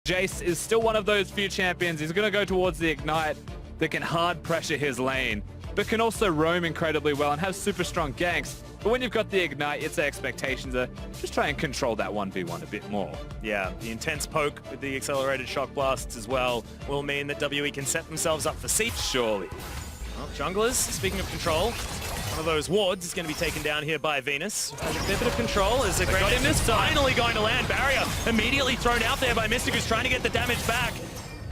Jace is still one of those few champions. He's going to go towards the Ignite that can hard pressure his lane, but can also roam incredibly well and have super strong ganks. But when you've got the Ignite, its expectations are just try and control that 1v1 a bit more. Yeah, the intense poke with the accelerated shock blasts as well will mean that WE can set themselves up for siege. Surely. Well, junglers, speaking of control, one of those wards is going to be taken down here by Venus. Has a bit of control as a great is finally going to land. Barrier immediately thrown out there by Mystic, who's trying to get the damage back.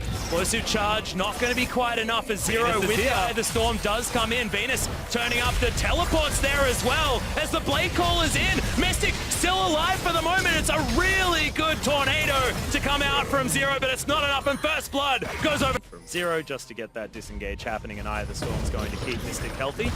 Explosive charge, not going to be quite enough as Zero with the Storm does come in. Venus turning up the teleports there as well as the Blade Call is in. Mystic still alive for the moment. It's a really good tornado to come out from Zero, but it's not enough, and First Blood goes over from Zero just to get that disengage happening, and Eye of the Storm's going to keep Mystic healthy.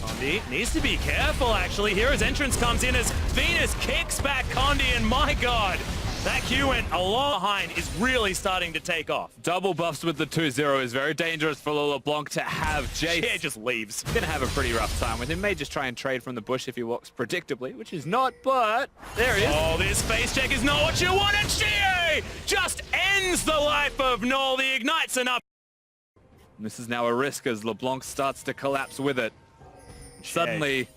Condi needs to be careful, actually. Hero's entrance comes in as Venus kicks back Condi, and my god, that Q went a lot behind, is really starting to take off. Double buffs with the 2-0 is very dangerous for LeBlanc to have. Jace just leaves. Gonna have a pretty rough time with him. May just try and trade from the bush if he walks predictably, which is not, but there he is. Oh, this face check is not what you want, and GA just ends the life of Null. The Ignite's enough. And this is now a risk as LeBlanc starts to collapse with it. Suddenly,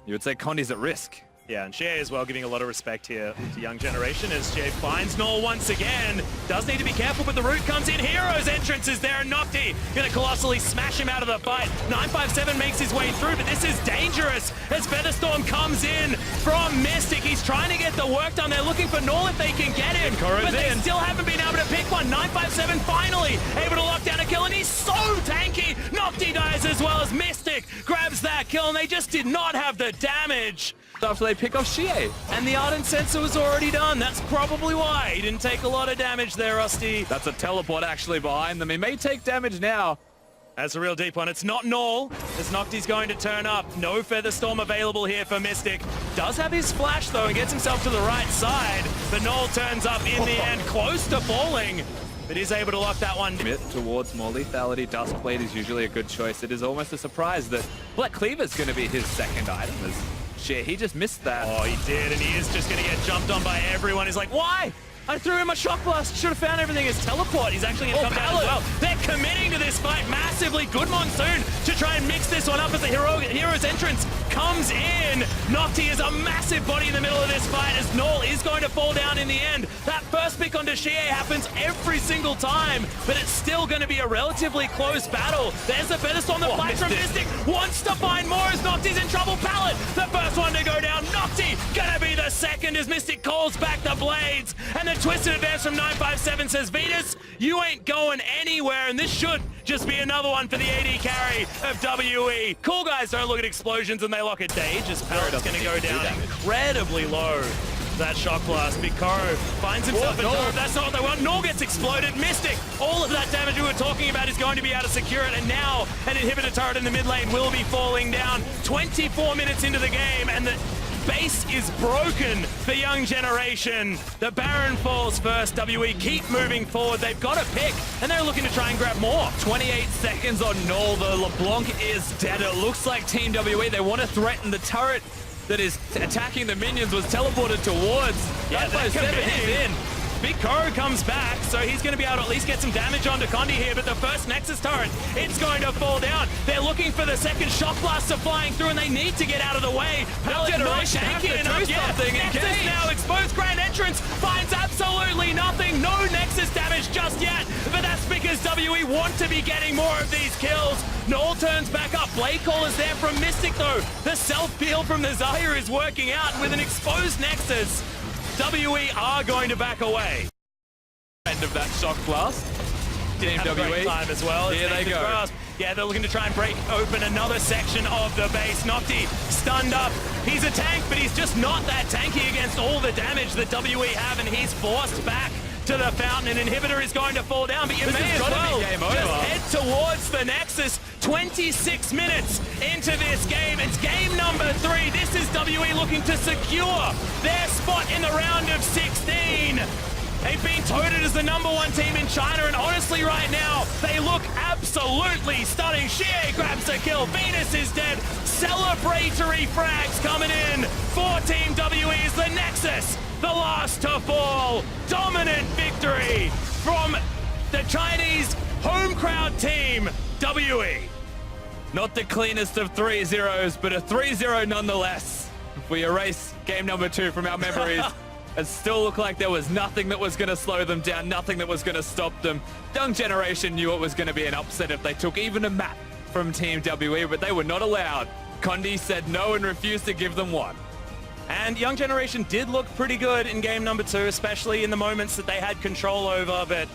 you would say Condi's at risk. Yeah, and Shea as well giving a lot of respect here to Young Generation as Jay finds Null once again. Does need to be careful, but the root comes in. Hero's entrance is there, and Nocti gonna colossally smash him out of the fight. 957 makes his way through, but this is dangerous as Featherstorm comes in from Mystic. He's trying to get the work done. They're looking for Null if they can get him, but they still haven't been able to pick one. 957 finally able to lock down a kill, and he's so tanky. Nocti dies as well as Mystic grabs that kill, and they just did not have the damage after they pick off Shie. And the Ardent Sensor was already done. That's probably why he didn't take a lot of damage there, Rusty. That's a teleport actually behind them. He may take damage now. That's a real deep one. It's not Null, as Nocti's going to turn up. No Featherstorm available here for Mystic. Does have his flash, though, and gets himself to the right side. But Null turns up in the end, close to falling. But is able to lock that one. Towards more lethality. Duskblade is usually a good choice. It is almost a surprise that Black Cleaver's going to be his second item. Shit, he just missed that. Oh, he did, and he is just going to get jumped on by everyone. He's like, why? I threw him a shock blast. Should have found everything as teleport. He's actually going to come down as well. They're committing to this fight massively. Good Monsoon to try and mix this one up as the hero's entrance comes in. Nocti is a massive body in the middle of this fight as Null is going to fall down in the end. That first pick onto Shie happens every single time, but it's still going to be a relatively close battle. There's the Featherstorm, the fight from Mystic. Wants to find more as Nocti's in trouble. Pallet, the first one to go down. Nocti gonna be the second as Mystic calls back the blades. And the twisted advance from 957 says, Venus, you ain't going anywhere, and this should just be another one for the AD carry of WE. Cool guys don't look at explosions and they lock at Dage as Pallet's gonna go down incredibly low. That shock blast. Bikoro finds himself a turret. That's not what they want. Null gets exploded. Mystic, all of that damage we were talking about is going to be able to secure it, and now an inhibitor turret in the mid lane will be falling down. 24 minutes into the game, and the base is broken for Young Generation. The Baron falls first. WE keep moving forward. They've got a pick, and they're looking to try and grab more. 28 seconds on Null. The LeBlanc is dead. It looks like Team WE, they want to threaten the turret that is attacking the minions was teleported towards. Yeah, that's in. Big Koro comes back, so he's going to be able to at least get some damage onto Condi here, but the first Nexus turret, it's going to fall down. They're looking for the second shock blaster flying through, and they need to get out of the way. Pallet not tanky enough. Nexus now exposed. Grand Entrance finds absolutely nothing. No Nexus damage just yet, but that's because WE want to be getting more of these kills. Null turns back up. Blade Call is there from Mystic, though. The self-peel from the Zaya is working out with an exposed Nexus. WE are going to back away. End of that shock blast. Team WE time as well. Here they go. Grasp. Yeah, they're looking to try and break open another section of the base. Nocti stunned up. He's a tank, but he's just not that tanky against all the damage that WE have, and he's forced back to the fountain. An inhibitor is going to fall down, but you may as well just head towards the Nexus. 26 minutes into this game. It's game number 3. This is WE looking to secure their spot in the round of 16. They've been touted as the #1 team in China, and honestly right now, they look absolutely stunning. Shie grabs a kill. Venus is dead. Celebratory frags coming in for Team WE as the Nexus the last to fall. Dominant victory from the Chinese home crowd team, WE. Not the cleanest of 3-0s, but a 3-0 nonetheless. If we erase game number 2 from our memories, it still looked like there was nothing that was going to slow them down, nothing that was going to stop them. Young Generation knew it was going to be an upset if they took even a map from Team WE, but they were not allowed. Condi said no and refused to give them one. And Young Generation did look pretty good in game number 2, especially in the moments that they had control over, but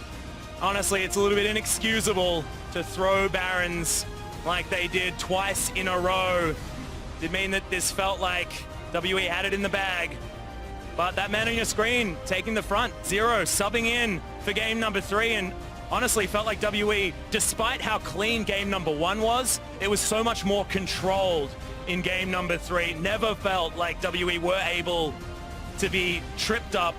honestly, it's a little bit inexcusable to throw Barons like they did twice in a row. Did mean that this felt like WE had it in the bag. But that man on your screen taking the front, Zero, subbing in for game number 3, and honestly felt like WE, despite how clean game number 1 was, it was so much more controlled in game number 3. Never felt like WE were able to be tripped up